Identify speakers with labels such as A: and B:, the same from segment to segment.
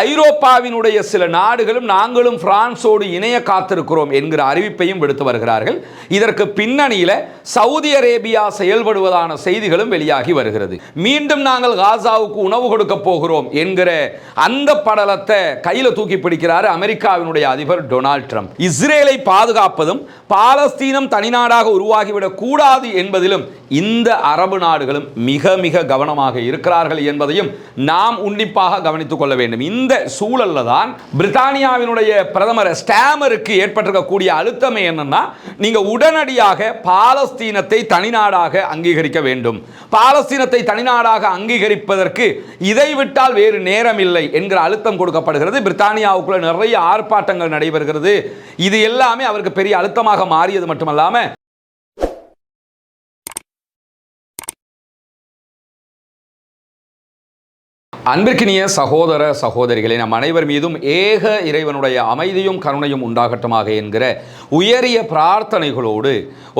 A: ஐரோப்பாவினுடைய சில நாடுகளும் நாங்களும் பிரான்சோடு இணைய காத்திருக்கிறோம் என்கிற அறிவிப்பையும் விடுத்து வருகிறார்கள். இதற்கு பின்னணியில் சவுதி அரேபியா செயல்படுவதான செய்திகளும் வெளியாகி வருகிறது. மீண்டும் நாங்கள் காசாவுக்கு உணவு கொடுக்க போகிறோம் என்கிற அந்த படலத்தை கையில் தூக்கி பிடிக்கிறார் அமெரிக்காவினுடைய அதிபர் டொனால்ட் ட்ரம்ப். இஸ்ரேலை பாதுகாப்பதும் பாலஸ்தீனம் தனிநாடாக உருவாகிவிடக் கூடாது என்பதிலும் இந்த அரபு நாடுகளும் மிக மிக கவனமாக இருக்கிறார்கள் என்பதையும் நாம் உன்னிப்பாக கவனித்துக் கொள்ள வேண்டும். இந்த சூழல்ல தான் பிரித்தானியாவினுடைய பிரதமர் ஸ்டாமருக்கு ஏற்பட்டிருக்கக்கூடிய அழுத்தமே என்னன்னா, நீங்க உடனடியாக பாலஸ்தீனத்தை தனிநாடாக அங்கீகரிக்க வேண்டும், பாலஸ்தீனத்தை தனிநாடாக அங்கீகரிப்பதற்கு இதை விட்டால் வேறு நேரம் இல்லை என்கிற அழுத்தம் கொடுக்கப்படுகிறது. பிரித்தானியாவுக்குள்ள நிறைய ஆர்ப்பாட்டங்கள் நடைபெறுகிறது. இது எல்லாமே அவருக்கு பெரிய அழுத்தமாக மாறியது மட்டுமல்லாம அன்பிற்கினிய சகோதர சகோதரிகளை நம் அனைவர் மீதும் ஏக இறைவனுடைய அமைதியும் கருணையும் உண்டாகட்டுமாக என்கிற உயரிய பிரார்த்தனைகளோடு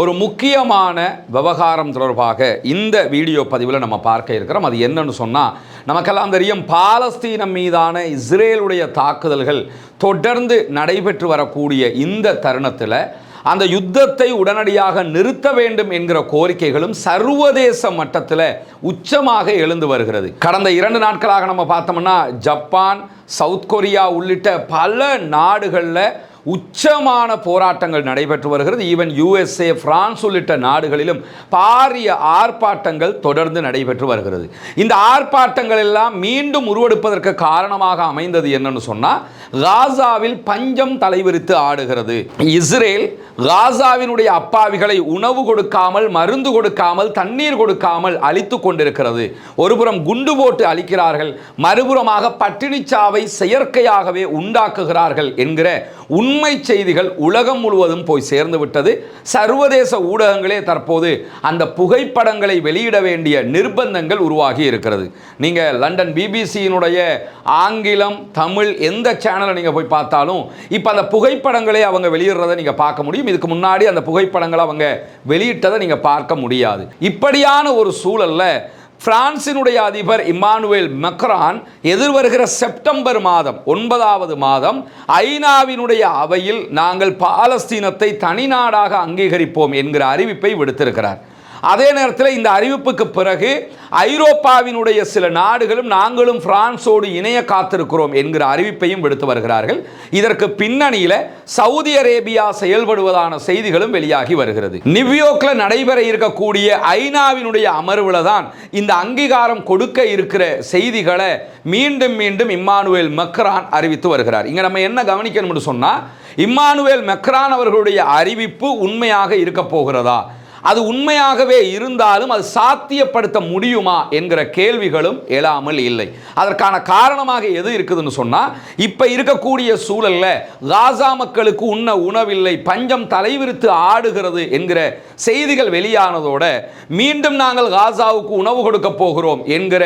A: ஒரு முக்கியமான விவகாரம் தொடர்பாக இந்த வீடியோ பதிவில் நம்ம பார்க்க இருக்கிறோம். அது என்னன்னு சொன்னால், நமக்கெல்லாம் தெரியும், பாலஸ்தீனம் மீதான இஸ்ரேலுடைய தாக்குதல்கள் தொடர்ந்து நடைபெற்று வரக்கூடிய இந்த தருணத்தில் அந்த யுத்தத்தை உடனடியாக நிறுத்த வேண்டும் என்கிற கோரிக்கைகளும் சர்வதேச மட்டத்தில் உச்சமாக எழுந்து வருகிறது. கடந்த 2 நாட்களாக நம்ம பார்த்தோம்னா ஜப்பான், சவுத் கொரியா உள்ளிட்ட பல நாடுகளில் உச்சமான போராட்டங்கள் நடைபெற்று வருகிறது. ஈவன் USA, பிரான்ஸ் உள்ளிட்ட நாடுகளிலும் பாரிய ஆர்ப்பாட்டங்கள் தொடர்ந்து நடைபெற்று வருகிறது. இந்த ஆர்ப்பாட்டங்கள் எல்லாம் மீண்டும் உருவெடுப்பதற்கு காரணமாக அமைந்தது என்னன்னு சொன்னால், காசாவில் பஞ்சம் தலைவிரித்து ஆடுகிறது. இஸ்ரேல் காசாவினுடைய அப்பாவிகளை உணவு கொடுக்காமல், மருந்து கொடுக்காமல், தண்ணீர் கொடுக்காமல் அழித்து கொண்டிருக்கிறது. ஒருபுறம் குண்டு போட்டு அழிக்கிறார்கள், மறுபுறமாக பட்டினிச்சாவை செயற்கையாகவே உண்டாக்குகிறார்கள் என்கிற உண்மை செய்திகள் உலகம் முழுவதும் போய் சேர்ந்து விட்டது. சர்வதேச ஊடகங்களே தற்போது அந்த புகைப்படங்களை வெளியிட வேண்டிய நிர்பந்தங்கள் உருவாகி இருக்கிறது. நீங்கள் லண்டன் பிபிசியினுடைய ஆங்கிலம், தமிழ் எந்த சேனலை நீங்கள் போய் பார்த்தாலும் இப்போ அந்த புகைப்படங்களை அவங்க வெளியிடுறதை நீங்கள் பார்க்க முடியும். இதுக்கு முன்னாடி அந்த புகைப்படங்களை அவங்க வெளியிட்டதை நீங்கள் பார்க்க முடியாது. இப்படியான ஒரு சூழல்ல பிரான்சினுடைய அதிபர் இம்மானுவேல் மெக்ரான் எதிர்வருகிற செப்டம்பர் மாதம் 9வது மாதம் ஐநாவினுடைய அவையில் நாங்கள் பாலஸ்தீனத்தை தனிநாடாக அங்கீகரிப்போம் என்கிற அறிவிப்பை விடுத்திருக்கிறார். அதே நேரத்தில் இந்த அறிவிப்புக்கு பிறகு ஐரோப்பாவினுடைய சில நாடுகளும் நாங்களும் பிரான்சோடு இணைய காத்திருக்கிறோம் என்கிற அறிவிப்பையும் விடுத்து வருகிறார்கள். இதற்கு பின்னணியில் சவுதி அரேபியா செயல்படுவதான செய்திகளும் வெளியாகி வருகிறது. நியூயார்க்கில் நடைபெற இருக்கக்கூடிய ஐநாவினுடைய அமர்வில் தான் இந்த அங்கீகாரம் கொடுக்க இருக்கிற செய்திகளை மீண்டும் மீண்டும் இம்மானுவேல் மெக்ரான் அறிவித்து வருகிறார். இங்கே நம்ம என்ன கவனிக்கணும்னு சொன்னால், இம்மானுவேல் மெக்ரான் அவர்களுடைய அறிவிப்பு உண்மையாக இருக்க போகிறதா, அது உண்மையாகவே இருந்தாலும் அது சாத்தியப்படுத்த முடியுமா என்கிற கேள்விகளும் எழாமல் இல்லை. அதற்கான காரணமாக எது இருக்குதுன்னு சொன்னால், இப்போ இருக்கக்கூடிய சூழல்ல காசா மக்களுக்கு உண்ண உணவில்லை, பஞ்சம் தலைவிரித்து ஆடுகிறது என்கிற செய்திகள் வெளியானதோட மீண்டும் நாங்கள் காசாவுக்கு உணவு கொடுக்க போகிறோம் என்கிற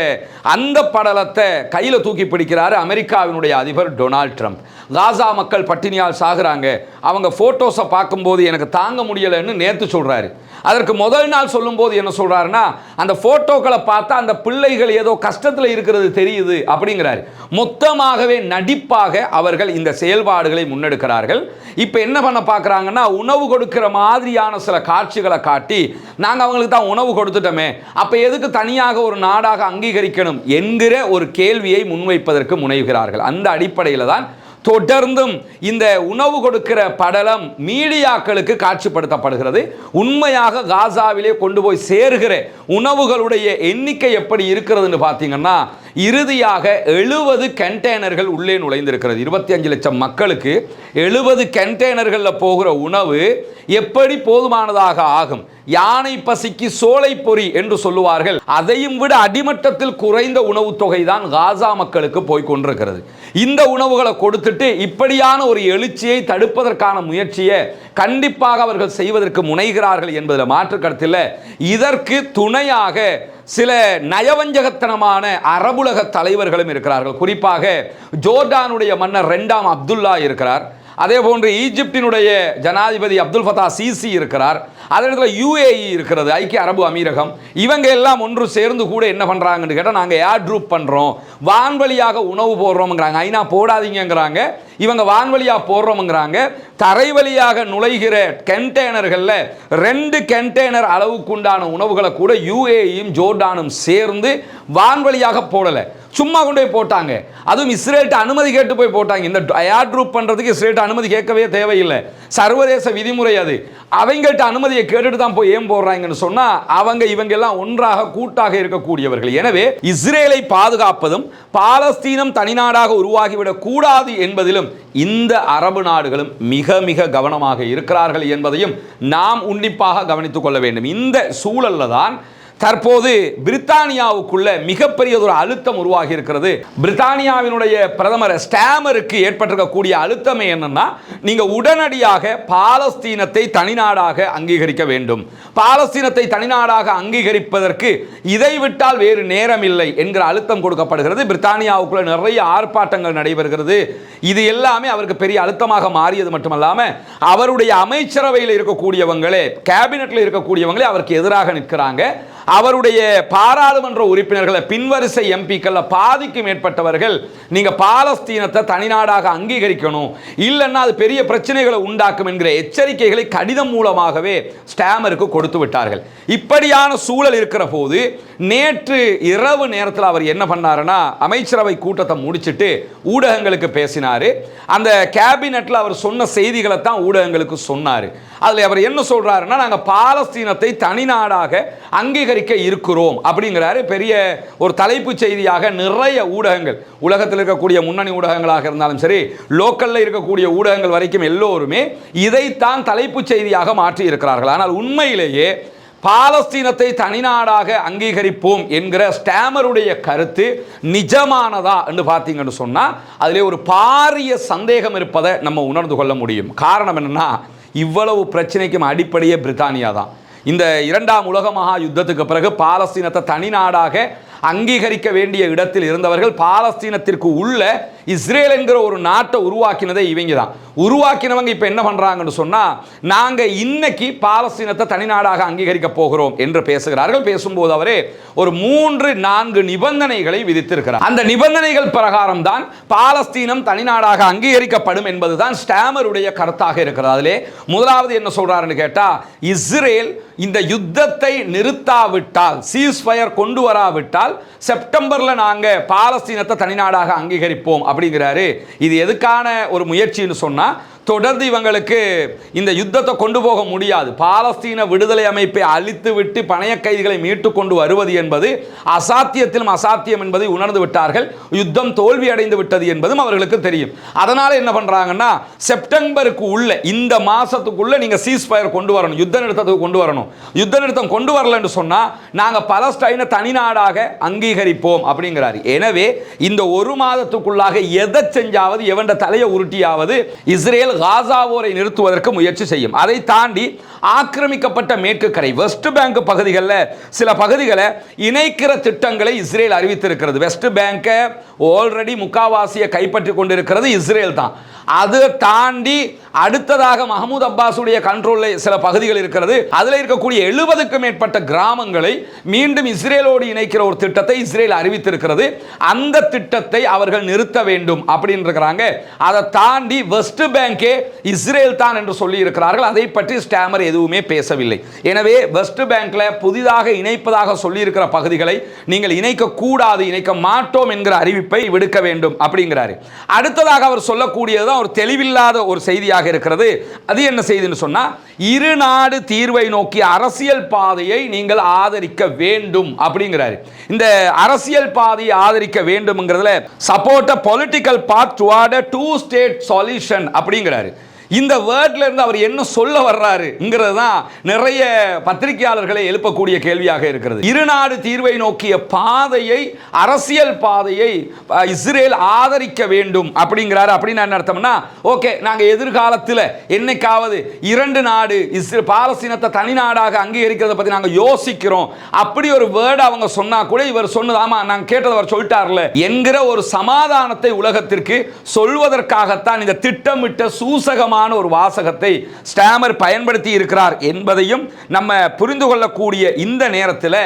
A: அந்த படலத்தை கையில் தூக்கி பிடிக்கிறார் அமெரிக்காவினுடைய அதிபர் டொனால்ட் ட்ரம்ப். காசா மக்கள் பட்டினியால் சாகுறாங்க, அவங்க போட்டோஸை பார்க்கும்போது எனக்கு தாங்க முடியலைன்னு நேற்று சொல்றாரு. அதற்கு முதல் நாள் சொல்லும்போது என்ன சொல்றாருன்னா, அந்த போட்டோக்களை பார்த்தா அந்த பிள்ளைகள் ஏதோ கஷ்டத்தில் இருக்கிறது தெரியுது அப்படிங்கிறாரு. மொத்தமாகவே நடிப்பாக அவர்கள் இந்த செயல்பாடுகளை முன்னெடுக்கிறார்கள். இப்போ என்ன பண்ண பார்க்குறாங்கன்னா, உணவு கொடுக்கிற மாதிரியான சில காட்சிகளை காட்டி நாங்கள் அவங்களுக்கு தான் உணவு கொடுத்துட்டோமே, அப்போ எதுக்கு தனியாக ஒரு நாடாக அங்கீகரிக்கணும் என்கிற ஒரு கேள்வியை முன்வைப்பதற்கு முனைகிறார்கள். அந்த அடிப்படையில் தான் தொடர்ந்தும் இந்த உணவு கொடுக்கிற படலம் மீடியாக்களுக்கு காட்சிப்படுத்தப்படுகிறது. உண்மையாக காசாவிலே கொண்டு போய் சேர்கிற உணவுகளுடைய எண்ணிக்கை எப்படி இருக்கிறதுன்னு பார்த்தீங்கன்னா, இறுதியாக 70 கண்டெய்னர்கள் உள்ளே நுழைந்திருக்கிறது. 25 லட்சம் மக்களுக்கு 70 கண்டெய்னர்களில் போகிற உணவு எப்படி போதுமானதாக ஆகும்? யானை பசிக்கு சோலை பொறி என்று சொல்லுவார்கள். அதையும் விட அடிமட்டத்தில் குறைந்த உணவு தொகை தான் காசா மக்களுக்கு போய் கொண்டிருக்கிறது. இந்த உணவுகளை கொடுத்துட்டு இப்படியான ஒரு எழுச்சியை தடுப்பதற்கான முயற்சியை கண்டிப்பாக அவர்கள் செய்வதற்கு முனைகிறார்கள் என்பதில் மாற்று கருத்தில். இதற்கு துணையாக சில நயவஞ்சகத்தனமான அரபுலக தலைவர்களும் இருக்கிறார்கள். குறிப்பாக ஜோர்டானுடைய மன்னர் 2ஆம் அப்துல்லா இருக்கிறார். அதே போன்று ஈஜிப்டினுடைய ஜனாதிபதி அப்துல் ஃபத்தா சிசி இருக்கிறார். அதே இடத்துல UAE இருக்கிறது, ஐக்கிய அரபு அமீரகம். இவங்க எல்லாம் ஒன்று சேர்ந்து கூட என்ன பண்றாங்கன்னு கேட்டால் நாங்கள் ஏர் ட்ரூப் பண்றோம், வான்வழியாக உணவு போடுறோம்ங்கிறாங்க. ஐநா போடாதீங்கிறாங்க, இவங்க வான்வழியாக போடுறோம்ங்கிறாங்க. தரை வழியாக நுழைகிற கண்டெய்னர்களில் 2 கண்டெய்னர் அளவுக்கு உண்டான உணவுகளை கூட UAEயும் ஜோர்டானும் சேர்ந்து வான்வழியாக போடலை, சும்மா கொண்டு போய் போட்டாங்க. அதுவும் இஸ்ரேல்கிட்ட அனுமதி கேட்டு போய் போட்டாங்க. இந்த ஏர் ட்ரூப் பண்ணுறதுக்கு இஸ்ரேல்கிட்ட அனுமதி கேட்கவே தேவையில்லை, சர்வதேச விதிமுறை அது. அவங்கள்ட்ட அனுமதியை கேட்டுட்டு தான் போய் ஏன் போடுறாங்கன்னு சொன்னால் இவங்க எல்லாம் ஒன்றாக கூட்டாக இருக்கக்கூடியவர்கள். எனவே இஸ்ரேலை பாதுகாப்பதும் பாலஸ்தீனம் தனிநாடாக உருவாகிவிடக் கூடாது என்பதிலும் இந்த அரபு நாடுகளும் மிக மிக கவனமாக இருக்கிறார்கள் என்பதையும் நாம் உன்னிப்பாக கவனித்துக் கொள்ள வேண்டும். இந்த சூழல்ல தான் தற்போது பிரித்தானியாவுக்குள்ள மிகப்பெரியதொரு அழுத்தம் உருவாகி இருக்கிறது. பிரித்தானியாவினுடைய பிரதமர் ஸ்டாமருக்கு ஏற்பட்டிருக்கக்கூடிய அழுத்தமே என்னன்னா, நீங்க உடனடியாக பாலஸ்தீனத்தை தனிநாடாக அங்கீகரிக்க வேண்டும், பாலஸ்தீனத்தை தனிநாடாக அங்கீகரிப்பதற்கு இதை விட்டால் வேறு நேரம் இல்லை என்கிற அழுத்தம் கொடுக்கப்படுகிறது. பிரித்தானியாவுக்குள்ள நிறைய ஆர்ப்பாட்டங்கள் நடைபெறுகிறது. இது எல்லாமே அவருக்கு பெரிய அழுத்தமாக மாறியது மட்டுமல்லாம அவருடைய அமைச்சரவையில் இருக்கக்கூடியவங்களே, கேபினெட்ல இருக்கக்கூடியவங்களே அவருக்கு எதிராக நிற்கிறாங்க. அவருடைய பாராளுமன்ற உறுப்பினர்களை, பின்வரிசை எம்பிக்கள் பாதிக்கும் மேற்பட்டவர்கள் நீங்க பாலஸ்தீனத்தை தனிநாடாக அங்கீகரிக்கணும், இல்லைன்னா அது பெரிய பிரச்சனைகளை உண்டாக்கும் என்கிற எச்சரிக்கைகளை கடிதம் மூலமாகவே ஸ்டாமருக்கு கொடுத்து விட்டார்கள். இப்படியான சூழல் இருக்கிற போது நேற்று இரவு நேரத்தில் அவர் என்ன பண்ணாருன்னா, அமைச்சரவை கூட்டத்தை முடிச்சிட்டு ஊடகங்களுக்கு பேசினாரு. அந்த கேபினெட்ல அவர் சொன்ன செய்திகளை தான் ஊடகங்களுக்கு சொன்னார். அதில் அவர் என்ன சொல்றாருன்னா, நாங்கள் பாலஸ்தீனத்தை தனிநாடாக அங்கீகரிக்க இருக்கிறோம் அப்படிங்கிறாரு. பெரிய ஒரு தலைப்பு செய்தியாக நிறைய ஊடகங்கள், உலகத்தில் இருக்கக்கூடிய முன்னணி ஊடகங்களாக இருந்தாலும் சரி, லோக்கல்ல இருக்கக்கூடிய ஊடகங்கள் வரைக்கும் எல்லோருமே இதைத்தான் தலைப்பு செய்தியாக மாற்றி இருக்கிறார்கள். ஆனால் உண்மையிலேயே பாலஸ்தீனத்தை தனிநாடாக அங்கீகரிப்போம் என்கிற ஸ்டாமருடைய கருத்து நிஜமானதா என்று பார்த்தீங்கன்னு சொன்னா அதிலே ஒரு பாரிய சந்தேகம் இருப்பதை நம்ம உணர்ந்து கொள்ள முடியும். காரணம் என்னன்னா, இவ்வளவு பிரச்சனைக்கும் அடிப்படையே பிரித்தானியா தான். இந்த 2ஆம் உலக மகா யுத்தத்துக்கு பிறகு பாலஸ்தீனத்தை தனிநாடாக அங்கீகரிக்க வேண்டிய இடத்தில் இருந்தவர்கள் பாலஸ்தீனத்திற்கு உள்ள இஸ்ரேல் என்கிற ஒரு நாட்டை உருவாக்கினதே இவங்க தான். உருவாக்கினவங்க இப்போ என்ன பண்றாங்கன்னு சொன்னா, நாங்க இன்னைக்கு பாலஸ்தீனத்தை தனிநாடாக அங்கீகரிக்க போகிறோம் என்று பேசுகிறார்கள். பேசும்போது அவரே ஒரு 3-4 நிபந்தனைகளை விதித்திருக்கிறார். அந்த நிபந்தனைகள் பிரகாரம் தான் பாலஸ்தீனம் தனிநாடாக அங்கீகரிக்கப்படும் என்பதுதான் ஸ்டாமருடைய கருத்தாக இருக்கிறது. அதிலே முதலாவது என்ன சொல்றாருன்னு கேட்டா, இஸ்ரேல் இந்த யுத்தத்தை நிறுத்தாவிட்டால், சீஸ்ஃபயர் கொண்டு வராவிட்டால் செப்டம்பர்ல நாங்க பாலஸ்தீனத்தை தனிநாடாக அங்கீகரிப்போம் அப்படிங்கிறாரு. இது எதுக்கான ஒரு முயற்சின்னு சொன்னா, தொடர்ந்து இவங்களுக்கு இந்த யுத்தத்தை கொண்டு போக முடியாது, பாலஸ்தீன விடுதலை அமைப்பை அழித்து விட்டு பணைய கைதிகளை மீட்டு கொண்டு வருவது என்பது அசாத்தியத்திலும் அசாத்தியம் என்பதை உணர்ந்து விட்டார்கள். யுத்தம் தோல்வி அடைந்து விட்டது என்பதும் அவர்களுக்கு தெரியும். அதனால என்ன பண்றாங்கன்னா, செப்டம்பருக்கு உள்ள இந்த மாசத்துக்குள்ள நீங்க சீஸ்ஃபயர் கொண்டு வரணும், யுத்த நிறுத்தத்துக்கு கொண்டு வரணும். யுத்த நிறுத்தம் கொண்டு வரலன்னு சொன்னா நாங்க பாலஸ்தீன தனிநாடாக அங்கீகரிப்போம் அப்படிங்கிறாரு. எனவே இந்த ஒரு மாதத்துக்குள்ளாக எதை செஞ்சாவது, எவண்ட தலையை உருட்டியாவது இஸ்ரேல் காசாவோரை நிறுத்துவதற்கு முயற்சி செய்யும். அதை தாண்டி ஆக்கிரமிக்கப்பட்ட மேற்கு கரை வெஸ்ட் பேங்க் பகுதிகளில் சில பகுதிகளை இணைக்கிற திட்டங்களை இஸ்ரேல் அறிவித்திருக்கிறது. வெஸ்ட் பேங்கை ஆல்ரெடி முக்காவாசியை கைப்பற்றி கொண்டிருக்கிறது இஸ்ரேல் தான். அதை தாண்டி அடுத்ததாக மஹமூத் அப்பாஸுடைய கண்ட்ரோலில் சில பகுதிகள் இருக்கிறது. அதில் இருக்கக்கூடிய 70க்கும் மேற்பட்ட கிராமங்களை மீண்டும் இஸ்ரேலோடு இணைக்கிற ஒரு திட்டத்தை இஸ்ரேல் அறிவித்திருக்கிறது. அந்த திட்டத்தை அவர்கள் நிறுத்த வேண்டும் அப்படின்னு இருக்கிறாங்க. அதை தாண்டி வெஸ்ட் பேங்கே இஸ்ரேல் தான் என்று சொல்லி இருக்கிறார்கள். அதை பற்றி ஸ்டாமர் எதுவுமே பேசவில்லை. எனவே வெஸ்ட் பேங்க்ல புதிதாக இணைப்பதாக சொல்லி இருக்கிற பகுதிகளை நீங்கள் இணைக்க கூடாது, இணைக்க மாட்டோம் என்கிற அறிவிப்பை விடுக்க வேண்டும் அப்படிங்கிறாரு. அடுத்ததாக அவர் சொல்லக்கூடியது ஒரு தெளிவில்லாத ஒரு செய்தியாக இருக்கிறது. அது என்ன செய்தின்னு சொன்னா, இரு நாடு தீர்வை நோக்கி அரசியல் பாதையை நீங்கள் ஆதரிக்க வேண்டும் அப்படிங்கிறாரு. இந்த அரசியல் பாதையை ஆதரிக்க வேண்டும்ங்கிறதுல support a political path toward a two-state solution அப்படிங்கிறாரு. இந்த வேர்ட்ல இருந்து அவர் என்ன சொல்ல வர்றாருங்கிறது தான் நிறைய பத்திரிகையாளர்களை எழுப்பக்கூடிய கேள்வியாக இருக்கிறது. இருநாடு தீர்வை நோக்கிய பாதையை, அரசியல் பாதையை இஸ்ரேல் ஆதரிக்க வேண்டும் அப்படிங்கிறாரு. அப்படின்னு என்ன அர்த்தம்னா, ஓகே நாங்க எதிர்காலத்தில் என்னைக்காவது 2 நாடு பாலஸ்தீனத்தை தனி நாடாக அங்கீகரிக்கிறத பத்தி நாங்க யோசிக்கிறோம் அப்படி ஒரு வேர்டு அவங்க சொன்னா கூட இவர் சொன்னது ஆமா நாங்க கேட்டதை அவர் சொல்லிட்டார்ல என்கிற ஒரு சமாதானத்தை உலகத்திற்கு சொல்வதற்காகத்தான் இந்த திட்டமிட்ட சூசகமான முக்கியமான ஒரு வாசகத்தை ஸ்டாமர் பயன்படுத்தி இருக்கிறார் என்பதையும் நம்ம புரிந்து கொள்ளக்கூடிய இந்த நேரத்தில்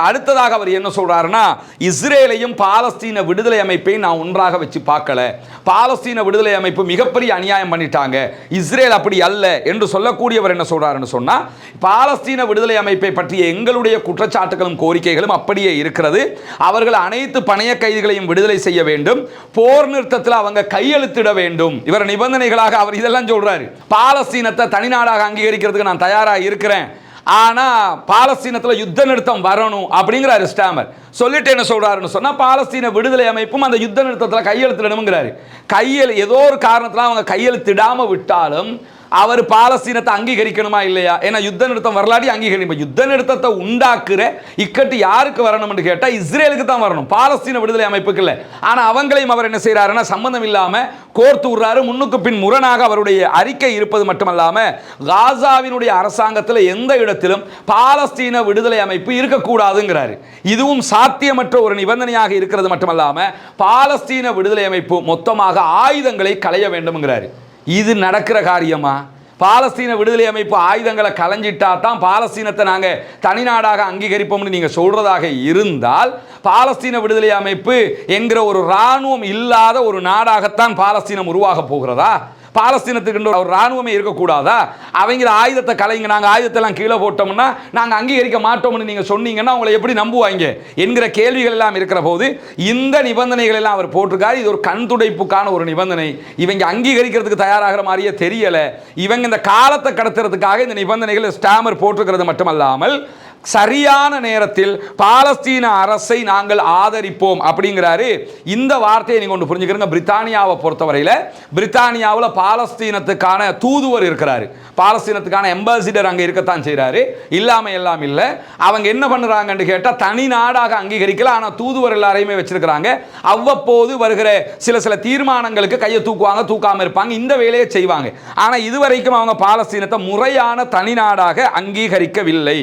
A: அடுத்ததாக அவர் என்ன சொல்றாருன்னா, இஸ்ரேலையும் பாலஸ்தீன விடுதலை அமைப்பை நான் ஒன்றாக வச்சு பார்க்கல, பாலஸ்தீன விடுதலை அமைப்பு மிகப்பெரிய அநியாயம் பண்ணிட்டாங்க, இஸ்ரேல் அப்படி அல்ல என்று சொல்லக்கூடியவர் என்ன சொல்றாருன்னு சொன்னா, பாலஸ்தீன விடுதலை அமைப்பை பற்றிய எங்களுடைய குற்றச்சாட்டுகளும் கோரிக்கைகளும் அப்படியே இருக்கிறது. அவர்கள் அனைத்து பணைய கைதிகளையும் விடுதலை செய்ய வேண்டும், போர் நிறுத்தத்தில் அவங்க கையெழுத்திட வேண்டும். இவர் நிபந்தனைகளாக அவர் இதெல்லாம் சொல்றாரு. பாலஸ்தீனத்தை தனிநாடாக அங்கீகரிக்கிறதுக்கு நான் தயாராக இருக்கிறேன், ஆனா பாலஸ்தீனத்தில் யுத்த நிறுத்தம் வரணும் அப்படிங்கிறாரு ஸ்டாமர். சொல்லிட்டு என்ன சொல்றாருன்னு சொன்னா, பாலஸ்தீன விடுதலை அமைப்பும் அந்த யுத்த நிறுத்தத்தில் கையெழுத்திடணுங்கிறாரு. ஏதோ ஒரு காரணத்தில் அவங்க கையெழுத்திடாம விட்டாலும் அவர் பாலஸ்தீனத்தை அங்கீகரிக்கணுமா இல்லையா? ஏன்னா யுத்த நிறுத்தம் வரலாடி அங்கீகரிக்கும். யுத்த நிறுத்தத்தை உண்டாக்குற இக்கட்டு யாருக்கு வரணும்னு கேட்டா இஸ்ரேலுக்கு தான் வரணும், பாலஸ்தீன விடுதலை அமைப்புக்கு இல்லை. ஆனா அவங்களையும் அவர் என்ன செய்யறாருன்னா சம்பந்தம் இல்லாம கோர்த்து விடுறாரு. முன்னுக்கு பின் முரணாக அவருடைய அறிக்கை இருப்பது மட்டுமல்லாம காசாவினுடைய அரசாங்கத்தில் எந்த இடத்திலும் பாலஸ்தீன விடுதலை அமைப்பு இருக்கக்கூடாதுங்கிறாரு. இதுவும் சாத்தியமற்ற ஒரு நிபந்தனையாக இருக்கிறது மட்டுமல்லாம பாலஸ்தீன விடுதலை அமைப்பு மொத்தமாக ஆயுதங்களை களைய வேண்டும்ங்கிறாரு. இது நடக்கிற காரியமா? பாலஸ்தீன விடுதலை அமைப்பு ஆயுதங்களை கலைஞ்சிட்டா தான் பாலஸ்தீனத்தை நாங்கள் தனிநாடாக அங்கீகரிப்போம்னு நீங்கள் சொல்றதாக இருந்தால், பாலஸ்தீன விடுதலை அமைப்பு என்கிற ஒரு இராணுவம் இல்லாத ஒரு நாடாகத்தான் பாலஸ்தீனம் உருவாக போகிறதா? பாலஸ்தீனத்துக்கு ஒரு இராணுவமே இருக்கக்கூடாதா? அவங்க ஆயுதத்தை கலைங்க, நாங்கள் ஆயுதத்தெல்லாம் கீழே போட்டோம்னா நாங்கள் அங்கீகரிக்க மாட்டோம்னு நீங்கள் சொன்னீங்கன்னா உங்களை எப்படி நம்புவாங்க என்கிற கேள்விகள் எல்லாம் இருக்கிற போது இந்த நிபந்தனைகள் எல்லாம் அவர் போட்டிருக்காரு. இது ஒரு கண் துடைப்புக்கான ஒரு நிபந்தனை. இவங்க அங்கீகரிக்கிறதுக்கு தயாராகிற மாதிரியே தெரியல. இவங்க இந்த காலத்தை கடத்துறதுக்காக இந்த நிபந்தனைகள் ஸ்டாமர் போட்டிருக்கிறது மட்டுமல்லாமல் சரியான நேரத்தில் பாலஸ்தீன அரசை நாங்கள் ஆதரிப்போம் அப்படிங்கிறாரு. இந்த வார்த்தையை நீங்க ஒன்று புரிஞ்சுக்கிறீங்க. பிரித்தானியாவை பொறுத்தவரையில் பிரித்தானியாவில் பாலஸ்தீனத்துக்கான தூதுவர் இருக்கிறாரு, பாலஸ்தீனத்துக்கான எம்பாசிடர் அங்கே இருக்கத்தான் செய்கிறாரு, இல்லாமல் எல்லாம் இல்லை. அவங்க என்ன பண்ணுறாங்கன்னு கேட்டால் தனி நாடாக அங்கீகரிக்கல, ஆனால் தூதுவர் எல்லாரையுமே வச்சிருக்கிறாங்க. அவ்வப்போது வருகிற சில தீர்மானங்களுக்கு கையை தூக்குவாங்க, தூக்காமல் இருப்பாங்க, இந்த வேலையை செய்வாங்க. ஆனால் இதுவரைக்கும் அவங்க பாலஸ்தீனத்தை முறையான தனி நாடாக அங்கீகரிக்கவில்லை.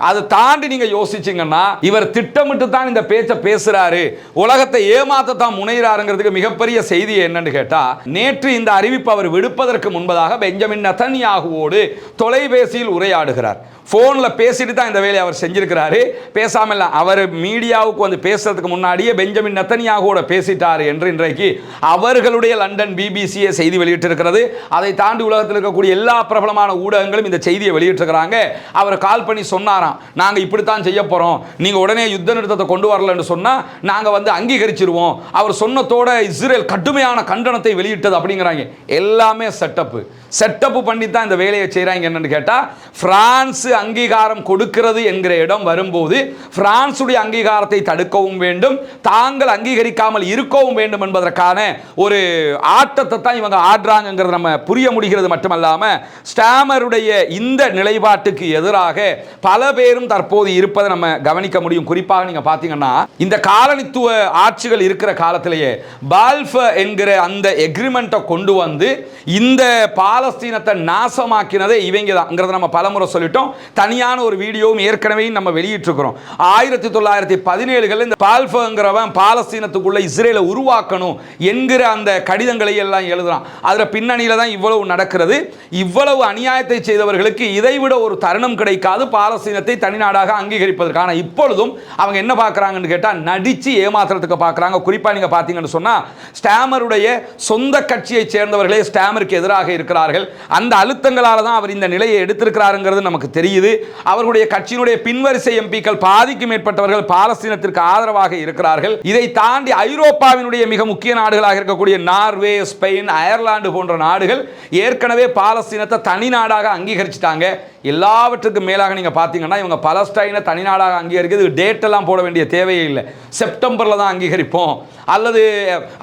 A: அது தாண்டி நீங்க யோசிச்சீங்கன்னா இவர் திட்டமிட்டு தான் இந்த பேச்சை பேசுறாரு, உலகத்தை ஏமாத்த தான் முனைகிறாருங்கிறதுக்கு மிகப்பெரிய செய்தி என்னன்னு கேட்டா, நேற்று இந்த அறிவிப்பு அவர் விடுப்பதற்கு முன்பதாக பெஞ்சமின் நெதன்யாகுவோடு தொலைபேசியில் உரையாடுகிறார். போனில் பேசிட்டு தான் இந்த வேலையை அவர் செஞ்சிருக்கிறாரு. பேசாமல் இல்லை, அவர் மீடியாவுக்கு வந்து பேசுறதுக்கு முன்னாடியே பெஞ்சமின் நெதன்யாகுவோட பேசிட்டாரு என்று இன்றைக்கு அவர்களுடைய லண்டன் பிபிசியை செய்தி வெளியிட்டிருக்கிறது. அதை தாண்டி உலகத்தில் இருக்கக்கூடிய எல்லா பிரபலமான ஊடகங்களும் இந்த செய்தியை வெளியிட்டிருக்கிறாங்க. அவர் கால் பண்ணி சொன்னாராம், நாங்கள் இப்படித்தான் செய்ய போறோம், நீங்க உடனே யுத்த நிறுத்தத்தை கொண்டு வரலன்னு சொன்னா நாங்க வந்து அங்கீகரிச்சிருவோம். அவர் சொன்னதோட இஸ்ரேல் கடுமையான கண்டனத்தை வெளியிட்டது அப்படிங்கிறாங்க. எல்லாமே செட்டப் பண்ணி தான் இந்த வேலையை செய்கிறாங்க. என்னன்னு கேட்டால், பிரான்ஸ் அங்கீகாரம் கொடுக்கிறது என்கிற இடம் வரும்போது பிரான்சுடைய அங்கீகாரத்தை தடுக்கவும் வேண்டும், தாங்கள் அங்கீகரிக்காமல் இருக்கவும் வேண்டும் என்பதற்கான ஒரு ஆட்டத்தை தான் இவங்க ஆடுறாங்கிறது நம்ம புரிய முடிகிறது. மட்டுமல்லாமல் ஸ்டாமருடைய இந்த நிலைப்பாட்டுக்கு எதிராக பல பேரும் தற்போது இருப்பதை நம்ம கவனிக்க முடியும். குறிப்பாக நீங்கள் பார்த்தீங்கன்னா, இந்த காலனித்துவ ஆட்சிகள் இருக்கிற காலத்திலேயே பால்ஃபர் என்கிற அந்த எக்ரிமெண்ட்டை கொண்டு வந்து இந்த பாலஸ்தீனத்தை நாசமாக்கினதே இவங்க தான் நம்ம பலமுறை சொல்லிட்டோம். தனியான ஒரு வீடியோவும் ஏற்கனவே நம்ம வெளியிட்டிருக்கிறோம். 1917 இந்த பால்ஃபர்ங்கிறவன் பாலஸ்தீனத்துக்குள்ள இஸ்ரேலை உருவாக்கணும் என்கிற அந்த கடிதங்களை எல்லாம் எழுதுறான். அதுல பின்னணியில தான் இவ்வளவு நடக்கிறது. இவ்வளவு அநியாயத்தை செய்தவர்களுக்கு இதைவிட ஒரு தருணம் கிடைக்காது பாலஸ்தீனத்தை தனிநாடாக அங்கீகரிப்பதற்கான. இப்பொழுதும் அவங்க என்ன பார்க்கறாங்கன்னு கேட்டா, நடிச்சு ஏமாத்துறதுக்கு பார்க்கறாங்க. குறிப்பா நீங்க பாத்தீங்கன்னு சொன்னா, ஸ்டாமருடைய சொந்த கட்சியை சேர்ந்தவர்களே ஸ்டாமருக்கு எதிராக இருக்கிறார்கள். அந்த அழுத்தங்களால தான் அவர் இந்த நிலையை எடுத்திருக்கிறாருங்கிறது நமக்கு தெரியுது. அவர்களுடைய கட்சியினுடைய பின்வரிசை எம்பிக்கள் பாதிக்கு மேற்பட்டவர்கள் பாலஸ்தீனத்திற்கு ஆதரவாக இருக்கிறார்கள். இதை தாண்டி ஐரோப்பாவினுடைய மிக முக்கிய நாடுகளாக இருக்கக்கூடிய நார்வே, ஸ்பெயின், அயர்லாந்து போன்ற நாடுகள் ஏற்கனவே பாலஸ்தீனத்தை தனி நாடாக அங்கீகரிச்சிட்டாங்க. எல்லாவற்றுக்கும் மேலாக நீங்க பாத்தீங்கன்னா, இவங்க பாலஸ்தீனை தனி நாடாக அங்கீகரிக்கிறது டேட் எல்லாம் போட வேண்டிய தேவையே இல்லை. செப்டம்பர்ல தான் அங்கீகரிப்போம் அல்லது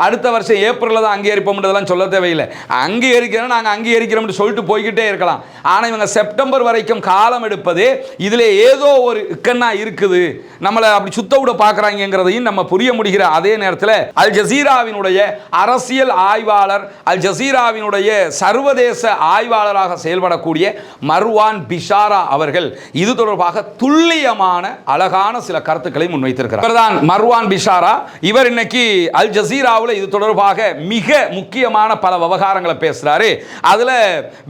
A: அடுத்த வருஷம் ஏப்ரல்ல தான் அங்கீகரிப்போம்ன்றதெல்லாம் சொல்ல தேவையில்லை. அங்கீகரிக்கிறோம், நாங்கள் அங்கீகரிக்கிறோம் சொல்லிட்டு போய்கிட்டே இருக்கலாம். ஆனால் இவங்க செப்டம்பர் வரைக்கும் காலம் எடுப்பது இதில் ஏதோ ஒரு இக்கண்ணா இருக்குது, நம்மளை அப்படி சுத்த விட பார்க்குறாங்கிறதையும் நம்ம புரிய முடிகிற அதே நேரத்தில் அல் ஜசீராவினுடைய அரசியல் ஆய்வாளர், அல் ஜசீராவினுடைய சர்வதேச ஆய்வாளராக செயல்படக்கூடிய மர்வான் பிஷாரா அவர்கள் இது தொடர்பாக துல்லியமான அழகான சில கருத்துக்களை முன்வைத்திருக்கிறார். இவர்தான் மர்வான் பிஷாரா. இவர் இன்னைக்கு அல் ஜசீராவில் இது தொடர்பாக மிக முக்கியமான பல விவகாரங்களை பேசுறாரு. அதுல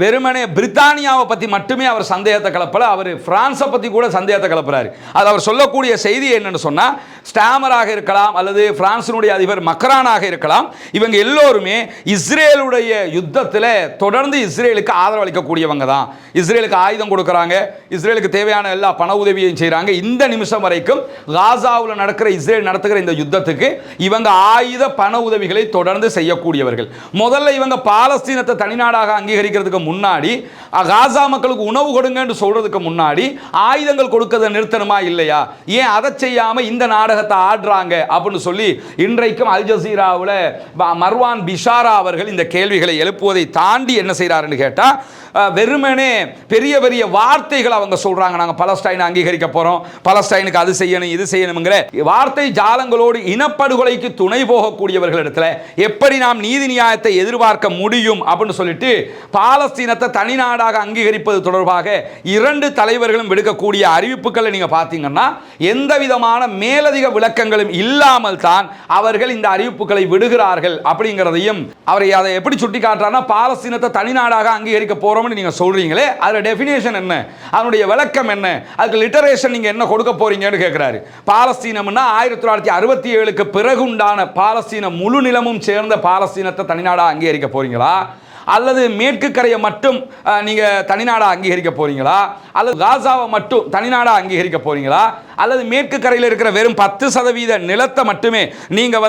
A: வெறுமனே பிரித்தானியாவை பத்தி மட்டுமே அவர் சந்தேகத்தை கலப்பல, அவர் பிரான்ஸை பத்தி கூட சந்தேகத்தை கலப்புறாரு. அது அவர் சொல்லக்கூடிய செய்தி என்னன்னு சொன்னா, ஸ்டாமராக இருக்கலாம் அல்லது பிரான்சினுடைய அதிபர் மக்ரானாக இருக்கலாம், இவங்க எல்லோருமே இஸ்ரேலுடைய யுத்தத்தில் தொடர்ந்து இஸ்ரேலுக்கு ஆதரவு அளிக்கக்கூடியவங்க தான். இஸ்ரேலுக்கு ஆயுதம் கொடுக்குறாங்க, இஸ்ரேலுக்கு தேவையான எல்லா பண உதவியையும் செய்கிறாங்க. இந்த நிமிஷம் வரைக்கும் காசாவில் நடக்கிற இஸ்ரேல் நடத்துகிற இந்த யுத்தத்துக்கு இவங்க ஆயுத பண உதவிகளை தொடர்ந்து செய்யக்கூடியவர்கள். முதல்ல இவங்க பாலஸ்தீனத்தை தனிநாடாக அங்கீகரிக்கிறதுக்கு முன்னாடி, காசா மக்களுக்கு உணவு கொடுங்கன்னு சொல்றதுக்கு முன்னாடி ஆயுதங்கள் கொடுக்கறதை நிறுத்தணுமா இல்லையா, ஏன் அதை செய்யாம இந்த நாடகத்தை ஆடுறாங்க அப்படின்னு சொல்லி இன்றைக்கும் அல் ஜசீராவில் மர்வான் பிஷாரா அவர்கள் இந்த கேள்விகளை எழுப்புவதை தாண்டி என்ன செய்யறாருன்னு கேட்டா, வெறுமனே பெரிய பெரிய வார்த்தைகள் அவங்க சொல்றாங்க. நாங்க பலஸ்டைனை அங்கீகரிக்க போறோம், பலஸ்டைனுக்கு அது செய்யணும் இது செய்யணுங்கிற வார்த்தை ஜாலங்களோடு இனப்படுகொலைக்கு துணை போகக்கூடியவர்களிடத்துல எப்படி நாம் நீதி நியாயத்தை எதிர்பார்க்க முடியும் அப்படின்னு சொல்லிட்டு பாலஸ்தீனத்தை தனிநாடாக அங்கீகரிப்பது தொடர்பாக இரண்டு தலைவர்களும் விடுக்கக்கூடிய அறிவிப்புகளை நீங்க பார்த்தீங்கன்னா எந்த விதமான மேலதிக விளக்கங்களும் இல்லாமல் தான் அவர்கள் இந்த அறிவிப்புகளை விடுகிறார்கள் அப்படிங்கிறதையும் அவரை அதை எப்படி சுட்டி காட்டுறாருன்னா, பாலஸ்தீனத்தை தனிநாடாக அங்கீகரிக்க போறோம் நீங்க சொல்றீங்களே, அதோட டெஃபினேஷன் என்ன, அதனுடைய விளக்கம் என்ன, அதுக்கு லிட்டரேஷன் நீங்க என்ன கொடுக்க போறீங்கன்னு கேட்கிறாரு. பாலஸ்தீனம்னா 1967க்கு பிறகு உண்டான பாலஸ்தீன முழு நிலமும் சேர்ந்த பாலஸ்தீனத்தை தனிநாடா அங்கீகரிக்க போறீங்களா, அல்லது மேற்கு கரையை மட்டும் நீங்க தனிநாடா அங்கீகரிக்க போறீங்களா, அல்லது காசாவை மட்டும் தனிநாடா அங்கீகரிக்க போறீங்களா, அல்லது மேற்கு கரையில் இருக்கிற வெறும் 10% நிலத்தை மட்டுமே நீங்க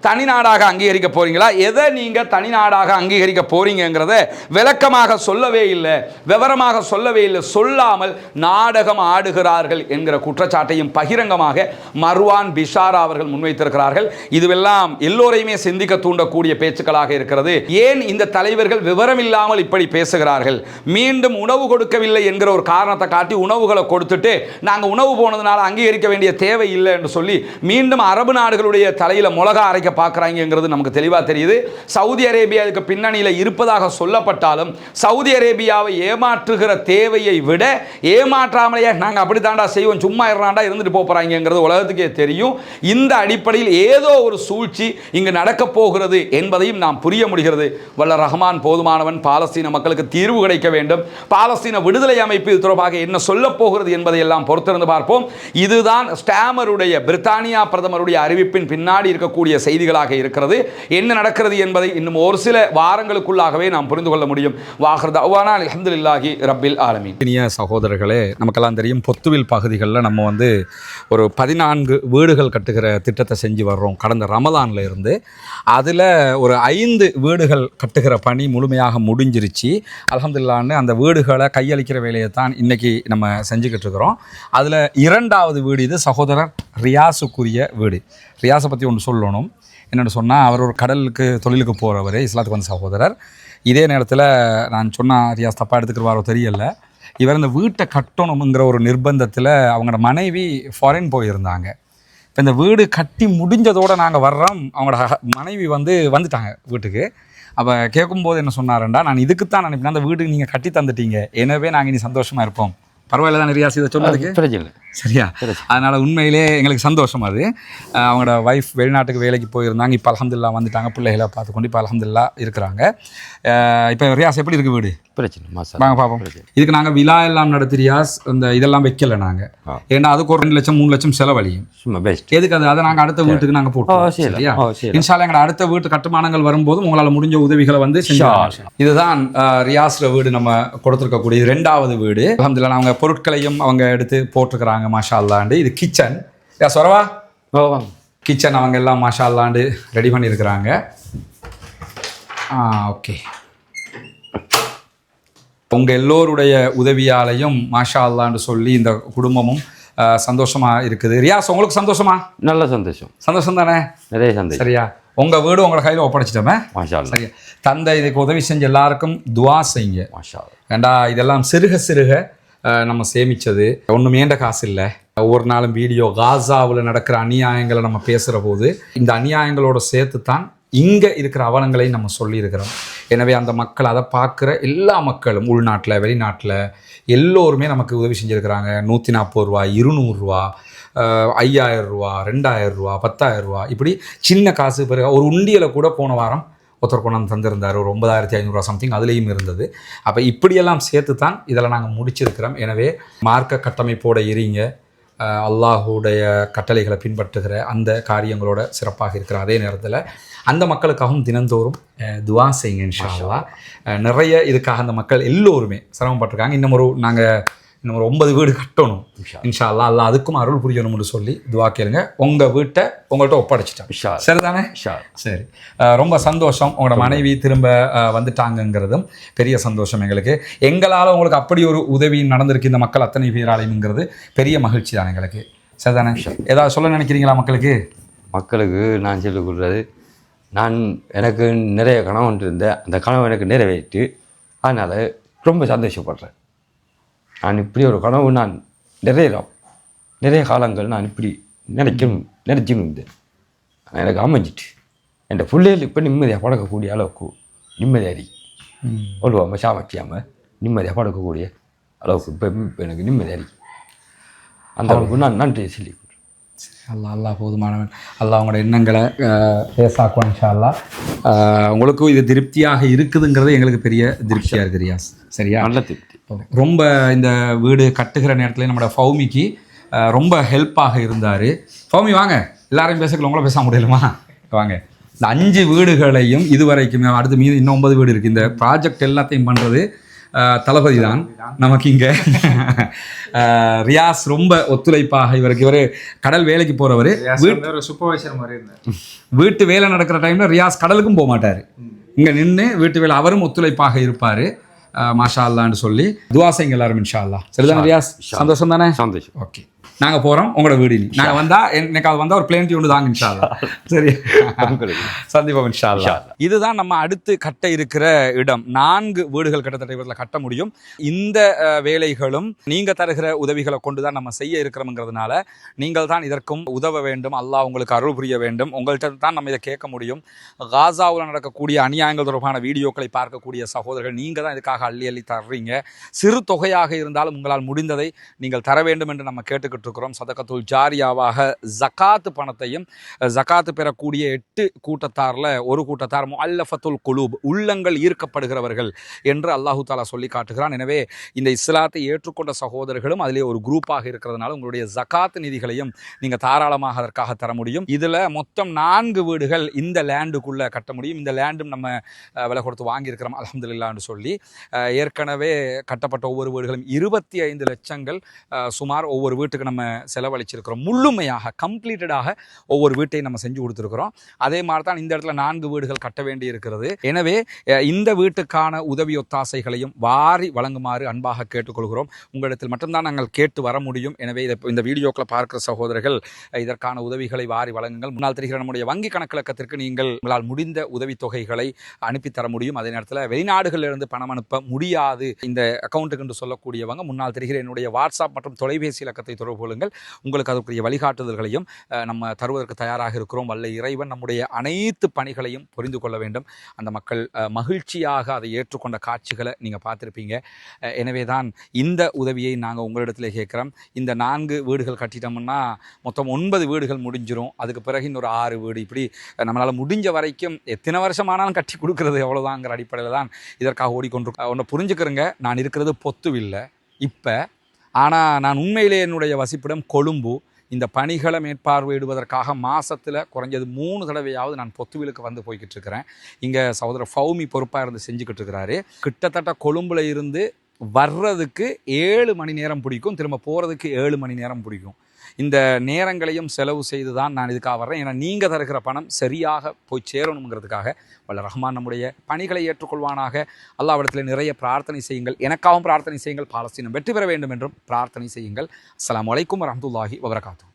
A: தனிநாடாக அங்கீகரிக்க போறீங்களா, எதை நீங்க தனிநாடாக அங்கீகரிக்க போறீங்கிறத விளக்கமாக சொல்லவே இல்லை, விவரமாக சொல்லவே இல்லை. சொல்லாமல் நாடகம் ஆடுகிறார்கள் என்கிற குற்றச்சாட்டையும் பகிரங்கமாக மர்வான் பிஷாரா அவர்கள் முன்வைத்திருக்கிறார்கள். இதுவெல்லாம் எல்லோரையுமே சிந்திக்க தூண்டக்கூடிய பேச்சுக்களாக இருக்கிறது. ஏன் இந்த தலைவர்கள் விவரம் இல்லாமல் இப்படி பேசுகிறார்கள்? மீண்டும் உணவு கொடுக்கவில்லை என்கிற ஒரு காரணத்தை காட்டி உணவுகளை கொடுத்துட்டு நாங்கள் உணவு போனதுனால அங்கீகரிக்க வேண்டிய தேவை இல்லை என்று சொல்லி மீண்டும் அரபு நாடுகளுடைய தலையில மிளகா அரைக்க பார்க்குறாங்கிறது நமக்கு தெளிவாக தெரியுது. சவுதி அரேபியா இதுக்கு பின்னணியில் இருப்பதாக சொல்லப்பட்டாலும் சவுதி அரேபியாவை ஏமாற்றுகிற தேவையை விட ஏமாற்றாமலேயே நாங்கள் அப்படி தாண்டா செய்வோம், சும்மா இருந்துட்டு போகிறாங்கிறது உலகத்துக்கே தெரியும். இந்த அடிப்படையில் ஏதோ ஒரு சூழ்ச்சி இங்கு நடக்கப் போகிறது என்பதையும் நாம் புரிய முடிகிறது. வல்ல ரஹ்மான் போதுமானவன். பாலஸ்தீன மக்களுக்கு தீர்வு கிடைக்க வேண்டும். பாலஸ்தீன விடுதலை அமைப்பு இது தொடர்பாக என்ன சொல்ல போகிறது என்பதை எல்லாம் பொறுத்திருந்து பார்ப்போம். இதுதான் ஸ்டாமருடைய பிரித்தானியா பிரதமருடைய அறிவிப்பின் பின்னாடி இருக்கக்கூடிய செய்திகளாக இருக்கிறது. என்ன நடக்கிறது என்பதை இன்னும் ஒரு சில வாரங்களுக்குள்ளாகவே நாம் புரிந்து கொள்ள முடியும். வாஹிர் தஅவானா அல்ஹம்துலில்லாஹி ரப்பில் ஆலமீன். இனிய சகோதரர்களே, நமக்கெல்லாம் தெரியும் பொத்துவில் பகுதிகளில் நம்ம ஒரு 14 வீடுகள் கட்டுகிற திட்டத்தை செஞ்சு வர்றோம் கடந்த ரமலான்ல இருந்து. அதில் ஒரு 5 வீடுகள் கட்டுகிற பணி முழுமையாக முடிஞ்சிருச்சு. அல்ஹம்துலில்லாஹ்னு அந்த வீடுகளை கையளிக்கிற வேலையை தான் இன்றைக்கி நம்ம செஞ்சுக்கிட்டு இருக்கிறோம். அதில் 2வது வீடு இது சகோதரர் ரியாஸுக்குரிய வீடு. ரியாஸை பற்றி ஒன்று சொல்லணும். என்னென்னு சொன்னால், அவர் ஒரு கடலுக்கு தொழிலுக்கு போகிறவர், இஸ்லாத்துக்கு வந்த சகோதரர். இதே நேரத்தில் நான் சொன்னால் ரியாஸ் தப்பாக எடுத்துக்கிறவாரோ தெரியல, இவர் இந்த வீட்டை கட்டணுங்கிற ஒரு நிர்பந்தத்தில் அவங்களோட மனைவி ஃபாரின் போயிருந்தாங்க. இப்போ இந்த வீடு கட்டி முடிஞ்சதோடு நாங்கள் வர்றோம், அவங்களோட மனைவி வந்துட்டாங்க வீட்டுக்கு. அப்போ கேட்கும்போது என்ன சொன்னாருண்டா, நான் இதுக்குத்தான் அனுப்பினேன், அந்த வீடு நீங்கள் கட்டி தந்துட்டீங்க, எனவே நாங்கள் இனி சந்தோஷமாக இருப்போம். பரவாயில்ல தான் ரியாஸ் இதை சொன்னதுக்கு? பிரச்சனை சரியா? அதனால் உண்மையிலே எங்களுக்கு சந்தோஷம். அது அவங்களோட ஒய்ஃப் வெளிநாட்டுக்கு வேலைக்கு போயிருந்தாங்க, இப்போ அல்ஹம்துலில்லாஹ் வந்துட்டாங்க, பிள்ளைகளை பார்த்துக்கொண்டு இப்போ அல்ஹம்துலில்லாஹ் இருக்கிறாங்க. இப்போ ரியாஸ் எப்படி இருக்குது வீடு? பிரச்சனை வாங்க பார்ப்போம். இதுக்கு நாங்கள் விழா எல்லாம் நடத்தி ரியாஸ் இந்த இதெல்லாம் வைக்கல நாங்கள், ஏன்னா அதுக்கு ஒரு 2 லட்சம் 3 லட்சம் செலவழியும். எதுக்கு அதை நாங்கள் அடுத்த வீட்டுக்கு நாங்கள் போட்டோம். சரியா? இன்ஷால்லா எங்களோட அடுத்த வீட்டு கட்டுமானங்கள் வரும்போது உங்களால் முடிஞ்ச உதவிகளை செஞ்சோம். இதுதான் ரியாஸ்ல வீடு நம்ம கொடுத்துருக்கக்கூடிய 2வது வீடு. அல்ஹம்துலில்லாஹ் அவங்க பொருட்களையும் அவங்க எடுத்து போட்டிருக்கிறாங்க. மாஷா அல்லாண்டு இது கிச்சன். சொரவா கிச்சன் அவங்க எல்லாம் மாஷா அல்லாண்டு ரெடி பண்ணியிருக்கிறாங்க. ஓகே, உங்கள் எல்லோருடைய உதவியாலையும் மாஷா அல்லான்னு சொல்லி இந்த குடும்பமும் சந்தோஷமாக இருக்குது. ரியாஸ் உங்களுக்கு சந்தோஷமா? நல்ல சந்தோஷம். சந்தோஷம் தானே? நிறைய சந்தோஷம். சரியா? உங்கள் வீடு உங்களை கையில் ஒப்படைச்சிட்டோமே. மாஷா அல்லாஹ். சரியா? தந்தை இதுக்கு உதவி செஞ்ச எல்லாருக்கும் துவா செய்யுங்க. மாஷா அல்லாஹ். ஏண்டா இதெல்லாம் சிறுக சிறுக நம்ம சேமித்தது, ஒன்றும் ஏண்ட காசு இல்லை. ஒவ்வொரு நாளும் வீடியோ காசாவில் நடக்கிற அநியாயங்களை நம்ம பேசுகிற போது இந்த அநியாயங்களோட சேர்த்து தான் இங்கே இருக்கிற அவலங்களையும் நம்ம சொல்லியிருக்கிறோம். எனவே அந்த மக்கள் அதை பார்க்குற எல்லா மக்களும் உள்நாட்டில் வெளிநாட்டில் எல்லோருமே நமக்கு உதவி செஞ்சுருக்கிறாங்க. 140 ரூபா, 200 ரூபா, 5000 ரூபா, 2000 ரூபா, 10,000 ரூபா, இப்படி சின்ன காசு. பிறகு ஒரு உண்டியலை கூட போன வாரம் ஒருத்தர் கொண்டாந்து தந்திருந்தார், ஒரு 9,500 ரூபா சம்திங், அதுலேயும் இருந்தது. அப்போ இப்படியெல்லாம் சேர்த்து தான் இதில் நாங்கள் முடிச்சிருக்கிறோம். எனவே மார்க்க கட்டமைப்போடு இருங்க, அல்லாஹுடைய கட்டளைகளை பின்பற்றுகிற அந்த காரியங்களோட சிறப்பாக இருக்கிற அதே நேரத்தில் அந்த மக்களுக்காகவும் தினந்தோறும் துவா செய்யுங்க. இன்ஷா அல்லாஹ் நிறைய இதுக்காக அந்த மக்கள் எல்லோருமே சிரமப்பட்டிருக்காங்க. இன்னும் ஒரு 9 வீடு கட்டணும் இன்ஷா அல்லாஹ். அல்லாஹ் அதுக்கும் அருள் புரியணும்னு சொல்லி துவா கேளுங்க. உங்கள் வீட்டை உங்கள்கிட்ட ஒப்படைச்சிட்டேன். சரிதானே? சரி, ரொம்ப சந்தோஷம். உங்களோட மனைவி திரும்ப வந்துட்டாங்கங்கிறதும் பெரிய சந்தோஷம் எங்களுக்கு. எங்களால் உங்களுக்கு அப்படி ஒரு உதவி நடந்திருக்கு இந்த மக்கள் அத்தனை பேராலையுங்கிறது பெரிய மகிழ்ச்சி தான் எங்களுக்கு. சரிதானே? ஏதாவது சொல்ல நினைக்கிறீங்களா மக்களுக்கு?
B: மக்களுக்கு நான் சொல்லிக் கொடுக்குறது, எனக்கு நிறைய கனவு இருந்தேன், அந்த கனவு எனக்கு நிறைவேற்றி, அதனால் ரொம்ப சந்தோஷப்படுறேன். நான் இப்படி ஒரு கனவு நான் நிறைய காலங்கள் நான் இப்படி நினச்சிருந்தேன். எனக்கு அமைஞ்சிட்டு என் பிள்ளைகள் இப்போ நிம்மதியாக பழக்கக்கூடிய அளவுக்கு நிம்மதியாக ஒழுவாமல் சாமச்சியாமல் நிம்மதியாக பழக்கக்கூடிய அளவுக்கு இப்போ எனக்கு நிம்மதியாக அந்த அளவுக்கு நான் நன்றி சொல்லி
A: அல்லாஹ் போதுமானவன். அல்லாஹ் உங்களோட எண்ணங்களை பேசாக்குவான் இன்ஷா அல்லாஹ். உங்களுக்கும் இது திருப்தியாக இருக்குதுங்கிறது எங்களுக்கு பெரிய திருப்தியாக இருக்குது ரியாஸ். சரியா?
B: நல்ல திருப்தி.
A: ரொம்ப இந்த வீடு கட்டுகிற நேரத்தில் நம்மளோட ஃபௌமிக்கு ரொம்ப ஹெல்ப்பாக இருந்தார். ஃபௌமி வாங்க, எல்லாரையும் பேசக்கல, உங்கள பேச முடியலுமா? வாங்க. இந்த 5 வீடுகளையும் இதுவரைக்கும், அடுத்து மீது இன்னும் 9 வீடு இருக்குது. இந்த ப்ராஜெக்ட் எல்லாத்தையும் பண்ணுறது தளபதி தான் நமக்கு. இங்கே ரியாஸ் ரொம்ப ஒத்துழைப்பாக, இவர் கடல் வேலைக்கு போகிறவர்,
C: சூப்பர்வைசர் மாதிரி இருந்தார்.
A: வீட்டு வேலை நடக்கிற டைமில் ரியாஸ் கடலுக்கும் போக மாட்டார், இங்கே நின்று வீட்டு வேலை அவரும் ஒத்துழைப்பாக இருப்பார். மாஷா அல்லான்னு சொல்லி துவா செய்யுங்க எல்லாரும் இன்ஷா அல்லாஹ். சரிதானே ரியாஸ்? சந்தோஷம் தானே?
B: சந்தோஷம்.
A: ஓகே, நாங்கள் போகிறோம் உங்களோட வீடு. நாங்கள் வந்தால் எனக்கு வந்தால் ஒரு பிளேன் டியூன் தாங்க இன்ஷா அல்லாஹ். சரி, சந்திப்போம் இன்ஷா அல்லாஹ். இதுதான் நம்ம அடுத்து கட்ட இருக்கிற இடம். 4 வீடுகள் கிட்டத்தட்ட இவற்றில் கட்ட முடியும். இந்த வேலைகளும் நீங்கள் தருகிற உதவிகளை கொண்டு தான் நம்ம செய்ய இருக்கிறோம்ங்கிறதுனால நீங்கள் தான் இதற்கும் உதவ வேண்டும். அல்லாஹ் உங்களுக்கு அருள் புரிய வேண்டும். உங்கள்கிட்ட தான் நம்ம இதை கேட்க முடியும். காசாவில் நடக்கக்கூடிய அநியாயங்கள் தொடர்பான வீடியோக்களை பார்க்கக்கூடிய சகோதரர்கள் நீங்கள் தான் இதுக்காக அள்ளி தர்றீங்க. சிறு தொகையாக இருந்தாலும் உங்களால் முடிந்ததை நீங்கள் தர வேண்டும் என்று நம்ம கேட்டுக்கிட்டு இருக்கிறோம். சதகத்துல் ஜாரியாவாக ஜகாத்து பணத்தையும், ஜகாத்து பெறக்கூடிய 8 கூட்டத்தாரில் ஒரு கூட்டத்தார் முஅல்லஃபத்துல் குலூப், உள்ளங்கள் ஈர்க்கப்படுகிறவர்கள் என்று அல்லாஹு தாலா சொல்லி காட்டுகிறான். எனவே இந்த இஸ்லாத்தை ஏற்றுக்கொண்ட சகோதரர்களும் அதிலே ஒரு குரூப்பாக இருக்கிறதுனால உங்களுடைய ஜகாத்து நிதிகளையும் நீங்கள் தாராளமாக அதற்காக தர முடியும். இதில் மொத்தம் 4 வீடுகள் இந்த லேண்டுக்குள்ளே கட்ட முடியும். இந்த லேண்டும் நம்ம விலை கொடுத்து வாங்கியிருக்கிறோம் அல்ஹம்துலில்லாஹ்னு சொல்லி. ஏற்கனவே கட்டப்பட்ட ஒவ்வொரு வீடுகளும் 25 லட்சங்கள் சுமார் ஒவ்வொரு வீட்டுக்கு நம்ம செலவழிச்சிருக்கிறோம். முழுமையாக கம்ப்ளீட்டடாக ஒவ்வொரு வீட்டையும் நம்ம செஞ்சு கொடுத்துருக்கிறோம். அதே மாதிரி தான் இந்த இடத்துல 4 வீடுகள் கட்ட வேண்டி இருக்கிறது. எனவே இந்த வீட்டுக்கான உதவி ஒத்தாசைகளையும் வாரி வழங்குமாறு அன்பாக கேட்டுக்கொள்கிறோம். உங்களிடத்தில் மட்டும்தான் நாங்கள் கேட்டு வர முடியும். எனவே இந்த வீடியோக்களை பார்க்கிற சகோதரர்கள் இதற்கான உதவிகளை வாரி வழங்குங்கள். முன்னால் தெரிகிற நம்முடைய வங்கி கணக்கிலக்கத்திற்கு நீங்கள் உங்களால் முடிந்த உதவித்தொகைகளை அனுப்பி தர முடியும். அதே நேரத்தில் வெளிநாடுகளிலிருந்து பணம் அனுப்ப முடியாது இந்த அக்கௌண்ட்டுக்கு என்று சொல்லக்கூடியவங்க முன்னால் தெரிகிற என்னுடைய வாட்ஸ்அப் மற்றும் தொலைபேசி இலக்கத்தை தொடர்பு கொள்ளுங்கள். உங்களுக்கு அதற்குரிய வழிகாட்டுதல்களையும் நம்ம தருவதற்கு தயாராக இருக்கிறோம். வல்ல இறைவன் நம்முடைய அனைத்து பணிகளையும் புரிந்து கொள்ள வேண்டும். அந்த மக்கள் மகிழ்ச்சியாக அதை ஏற்றுக்கொண்ட காட்சிகளை நீங்கள் பார்த்துருப்பீங்க. எனவே தான் இந்த உதவியை நாங்கள் உங்களிடத்தில் கேட்குறோம். இந்த 4 வீடுகள் கட்டிட்டோம்னா மொத்தம் 9 வீடுகள் முடிஞ்சிடும். அதுக்கு பிறகு இன்னொரு 6 வீடு, இப்படி நம்மளால் முடிஞ்ச வரைக்கும் எத்தனை வருஷமானாலும் கட்டி கொடுக்குறது எவ்வளோதாங்கிற அடிப்படையில் தான் இதற்காக ஓடிக்கொண்டிருக்கோம். ஒன்று புரிஞ்சுக்கிறேங்க, நான் இருக்கிறது பொத்துவில்லை இப்போ, ஆனால் நான் உண்மையிலே என்னுடைய வசிப்பிடம் கொழும்பு. இந்த பணிகளை மேற்பார்வையிடுவதற்காக மாதத்தில் குறைஞ்சது 3 தடவையாவது நான் பொத்துவிலுக்கு வந்து போய்கிட்டு இருக்கிறேன். இங்கே சகோதரர் ஃபௌமி பொறுப்பாக இருந்து செஞ்சுக்கிட்டு இருக்கிறாரு. கிட்டத்தட்ட கொழும்புல இருந்து வர்றதுக்கு 7 மணி நேரம் பிடிக்கும், திரும்ப போகிறதுக்கு 7 மணி நேரம் பிடிக்கும். இந்த நேரங்களையும் செலவு செய்து தான் நான் இதுக்காக வர்றேன். ஏன்னா நீங்கள் தருகிற பணம் சரியாக போய் சேரணுங்கிறதுக்காக வல்ல ரஹ்மான் நம்முடைய பணிகளை ஏற்றுக்கொள்வானாக. அல்லாஹ்விடத்தில் நிறைய பிரார்த்தனை செய்யுங்கள். எனக்காகவும் பிரார்த்தனை செய்யுங்கள். பாலஸ்தீனம் வெற்றி பெற வேண்டும் என்றும் பிரார்த்தனை செய்யுங்கள். அஸ்ஸலாமு அலைக்கும் வரஹ்மத்துல்லாஹி வபரகாத்துஹு.